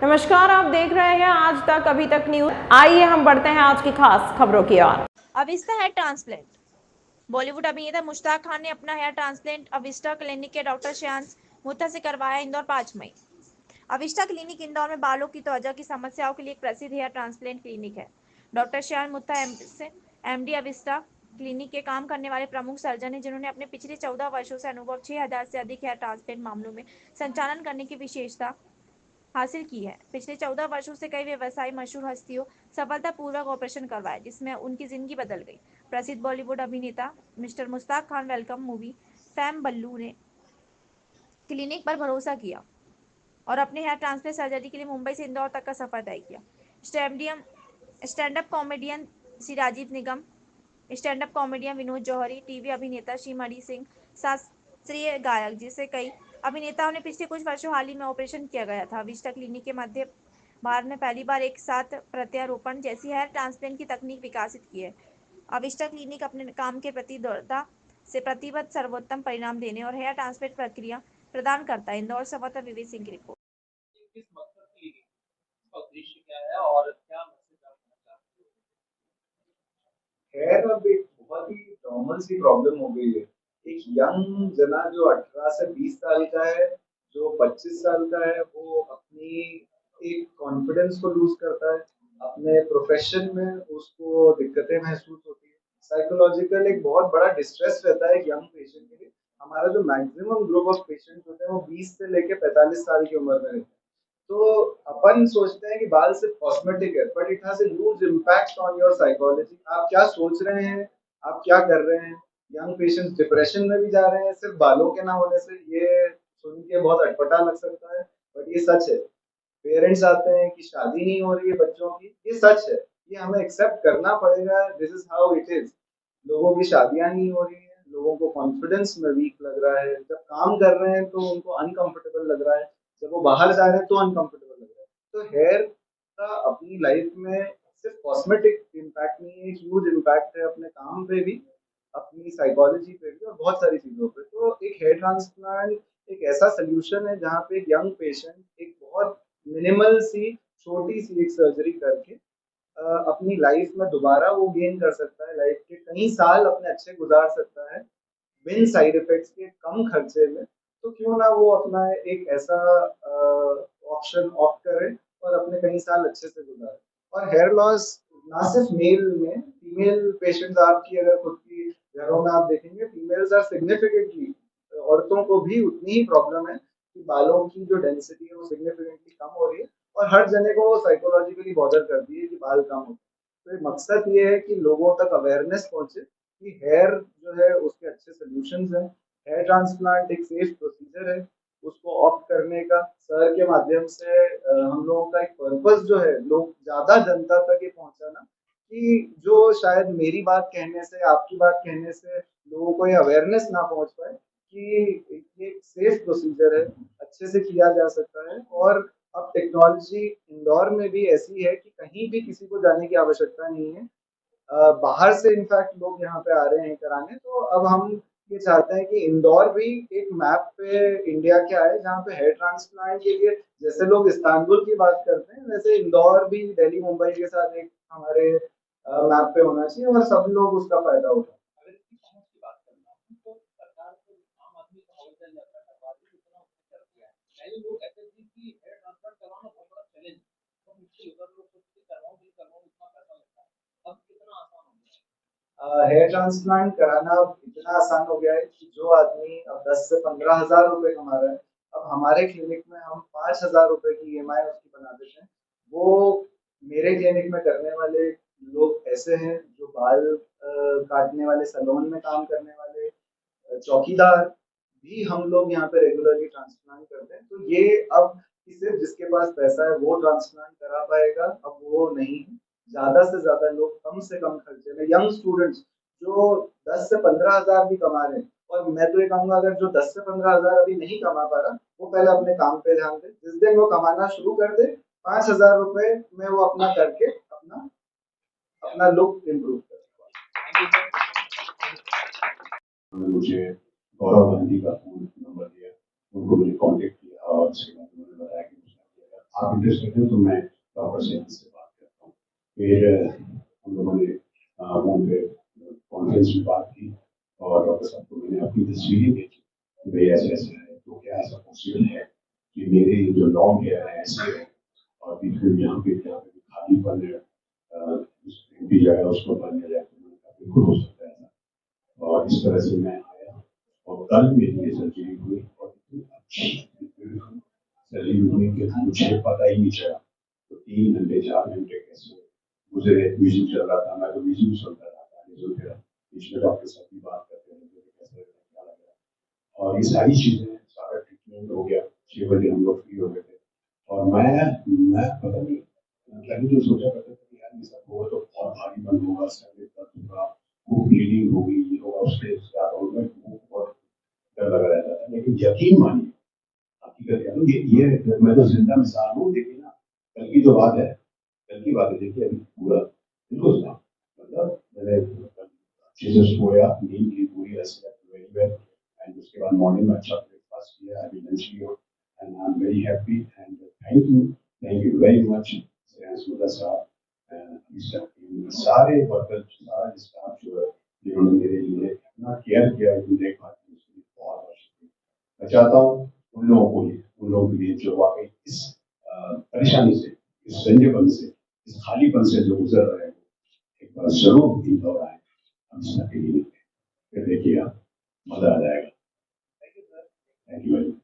नमस्कार, आप देख रहे हैं आज तक अभी तक न्यूज। आइए हम बढ़ते हैं आज की खास खबरों की ओर। Avista hair transplant. बॉलीवुड अभिनेता मुश्ताक खान ने अपना हेयर ट्रांसप्लांट अविस्टा क्लिनिक के डॉक्टर श्रेयांश मुत्था से करवाया। इंदौर 5 मई। अविस्टा क्लिनिक इंदौर में बालों की त्वचा की समस्याओं के लिए एक प्रसिद्ध हेयर ट्रांसप्लांट क्लिनिक है। डॉक्टर श्रेयांश मुत्था एमडी अविस्टा क्लिनिक के काम करने वाले प्रमुख सर्जन हैं, जिन्होंने अपने पिछले 14 वर्षों से अनुभव 6000 से अधिक हेयर ट्रांसप्लांट मामलों में संचालन करने की विशेषता हासिल की है। पिछले 14 वर्षों से कई व्यवसायी मशहूर हस्तियों सफलतापूर्वक ऑपरेशन करवाए, जिसमें उनकी जिंदगी बदल गई। प्रसिद्ध बॉलीवुड अभिनेता mister Mushtaq Khan welcome movie fame Ballu ने क्लिनिक पर भरोसा किया और अपने हेयर ट्रांसप्लांट सर्जरी के लिए मुंबई से इंदौर तक का सफर तय किया। Stand up comedian Shri Rajeev Nigam, stand up comedian Vinod Johri, TV अभिनेता श्री मणि सिंह, शास्त्रीय गायक जिसे कई अभिनेताओं ने पिछले कुछ वर्षों हाल ही में ऑपरेशन किया गया था। विस्टा क्लिनिक के मध्य भारत में पहली बार एक साथ प्रत्यारोपण जैसी हेयर ट्रांसप्लांट की तकनीक विकसित की है। अविस्टा क्लिनिक अपने काम के प्रति दृढ़ता से प्रतिबद्ध सर्वोत्तम परिणाम देने और हेयर ट्रांसप्लांट प्रक्रिया प्रदान करता है। इंदौर संवाददाता विवेक सिंह की रिपोर्ट। किस मकसद के लिए इसका उद्देश्य क्या है और क्या मैसेज आप देना चाहते हैं? हेयर अब एक बहुत ही कॉमन सी प्रॉब्लम हो गई है। एक यंग जना जो 18 से 20 साल का है, जो 25 साल का है, वो अपनी एक कॉन्फिडेंस को लूज करता है। अपने प्रोफेशन में उसको दिक्कतें महसूस होती है। साइकोलॉजिकल एक बहुत बड़ा डिस्ट्रेस रहता है एक यंग पेशेंट के लिए। हमारा जो मैक्सिमम ग्रुप ऑफ पेशेंट होते हैं वो 20 से लेके 45 साल की उम्र में रहते हैं। तो अपन सोचते हैं कि बाल सिर्फ कॉस्मेटिक है, but it has a huge impact on your psychology. आप क्या सोच रहे हैं, आप क्या कर रहे हैं। यंग पेशेंट्स डिप्रेशन में भी जा रहे हैं सिर्फ बालों के ना होने से। ये सुन के बहुत अटपटा लग सकता है, बट ये सच है। पेरेंट्स आते हैं कि शादी नहीं हो रही है बच्चों की, ये सच है। ये हमें एक्सेप्ट करना पड़ेगा, this is how it is. लोगों की शादियां नहीं हो रही है, लोगों को कॉन्फिडेंस में वीक लग रहा है। जब काम कर रहे हैं तो उनको अनकंफर्टेबल लग रहा है, जब वो बाहर जा रहे हैं तो अनकंफर्टेबल लग रहा है। तो हेयर का अपनी लाइफ में सिर्फ कॉस्मेटिक इम्पैक्ट नहीं है, ह्यूज इम्पैक्ट है अपने काम पे भी, अपनी साइकोलॉजी पे भी और बहुत सारी चीज़ों पे। तो एक हेयर ट्रांसप्लांट एक ऐसा सोल्यूशन है जहाँ पे एक यंग पेशेंट एक बहुत मिनिमल सी छोटी सी एक सर्जरी करके अपनी लाइफ में दोबारा वो गेन कर सकता है। लाइफ के कई साल अपने अच्छे गुजार सकता है बिन साइड इफेक्ट्स के, कम खर्चे में। तो क्यों ना वो अपना एक ऐसा ऑप्शन ऑप्ट करे और अपने कई साल अच्छे से गुजारे। और हेयर लॉस ना सिर्फ मेल में, फीमेल पेशेंट्स आपकी अगर खुद की घरों में आप देखेंगे, फीमेल्स आर सिग्निफिकेंटली, औरतों को भी उतनी ही प्रॉब्लम है कि बालों की जो डेंसिटी है वो सिग्निफिकेंटली कम हो रही है। और हर जने को साइकोलॉजिकली बॉदर करती है कि बाल कम हो। तो मकसद ये है कि लोगों तक अवेयरनेस पहुंचे कि हेयर जो है उसके अच्छे सोल्यूशंस हैं। हेयर ट्रांसप्लांट एक सेफ प्रोसीजर है, उसको ऑप्ट करने का सर के माध्यम से हम लोगों का एक पर्पस जो है लोग ज्यादा जनता तक ये पहुंचाना, कि जो शायद मेरी बात कहने से, आपकी बात कहने से लोगों को ये अवेयरनेस ना पहुंच पाए कि ये एक सेफ प्रोसीजर है, अच्छे से किया जा सकता है। और अब टेक्नोलॉजी इंदौर में भी ऐसी है कि कहीं भी किसी को जाने की आवश्यकता नहीं है। बाहर से इनफैक्ट लोग यहाँ पे आ रहे हैं कराने। तो अब हम ये चाहते हैं कि इंदौर भी एक मैप पे इंडिया के आए, जहाँ पे हेयर ट्रांसप्लांट के लिए जैसे लोग इस्तांबुल की बात करते हैं, वैसे इंदौर भी दिल्ली मुंबई के साथ एक हमारे मैप पे होना चाहिए और सब लोग उसका फायदा उठाएं। अगर इसकी पहुंच की बात करना है तो सरकार को आम आदमी को हवाई यात्रा करवा दी, इतना उसने कर दिया है। पहले लोग कहते थे कि हेयर ट्रांसप्लांट करवाना बहुत बड़ा चैलेंज, तो मुझे अगर लोग सोचते करवाऊं भी करवाऊं इतना पैसा लगता है, अब कितना आसान हो गया है। हेयर ट्रांसप्लांट कराना अब इतना आसान हो गया है कि जो आदमी अब 10 से 15 हजार रुपए कमा रहा है, अब हमारे क्लिनिक में हम 5,000 रुपए की ईएमआई उसकी बना देते हैं। वो मेरे क्लिनिक में करने वाले लोग ऐसे हैं जो बाल काटने वाले, सैलून में काम करने वाले, चौकीदार भी हम लोग यहाँ पे रेगुलरली ट्रांसप्लांट करते हैं। तो ये अब सिर्फ जिसके पास पैसा है वो ट्रांसप्लांट करा पाएगा, अब वो नहीं है। ज्यादा से ज्यादा लोग कम से कम खर्चे में, यंग स्टूडेंट्स जो 10 से 15 हजार भी कमा रहे हैं, और मैं तो ये कहूंगा अगर जो 10 से 15 हजार अभी नहीं कमा पा रहा, वो पहले अपने काम पे ध्यान दे। जिस दिन वो कमाना शुरू कर दे, 5,000 रुपए में वो अपना करके अपना अपना लुक इम्प्रूव करे। मुझे गौरव गांधी का फोन नंबर दिया, उनको मुझे कांटेक्ट किया और उन्होंने बताया कि आप इंटरेस्टेड हैं तो मैं डॉक्टर से बात करता हूँ। फिर हम लोगों ने फोन पे कॉन्फ्रेंस में बात की और डॉक्टर साहब को मैंने अपनी तस्वीरें देखी, भाई ऐसे ऐसे है, तो क्या ऐसा पॉसिबल है कि मेरे जो लॉन्ग हेयर है ऐसे है और बीच में यहाँ पे खाली पन है, एम्प्टी जगह उसको बनने जाए, बिल्कुल हो सकता है ऐसा। और इस तरह से मैं आया और कल मेरी ये सर्जरी हुई और इतनी अच्छी सर्जरी हुई कि मुझे पता ही नहीं चला। तो 3 घंटे 4 घंटे कैसे गुजरे, म्यूजिक चल रहा था, मैं तो म्यूजिक सुनता रहा था, बीच में डॉक्टर साहब की बात करते हैं कैसे क्या लग रहा। और ये सारी चीजें, सारा ट्रीटमेंट हो गया, 6 बजे हम लोग फ्री हो गए थे। और मैं पता नहीं, पहले जो सोचा करता था कि यार ये सब होगा तो बहुत भारी बंद होगा, सर में दर्द होगा, वो ब्लीडिंग होगी, ये होगा, उसके स्टार्ट होगा, वो बहुत डर लगा रहता था। लेकिन यकीन मानिए, हकीकत है, ये मैं तो जिंदा मिसाल हूँ। देखिए ना, कल की जो बात है, कल की बात है, देखिए अभी पूरा बिल्कुल था, मतलब मैंने अच्छे से सोया, नींद ली पूरी, वेरी वेल, एंड उसके बाद मॉर्निंग में अच्छा ब्रेकफास्ट किया, अभी लंच किया, and I am very happy and thank you very much Sudha साहब, सारे वर्कर, सारा स्टाफ जो है, जिन्होंने मेरे लिए इतना केयर किया, देखभाल की, उसके लिए बहुत बहुत शुक्रिया। मैं चाहता हूँ उन लोगों के लिए जो वाकई इस परेशानी से, इस संजयपन से, इस खालीपन से जो गुजर रहे हैं, एक बार जरूर इंदौर आए, हम इसका के लिए फिर देखिएगा, मजा आ जाएगा। Thank you very much.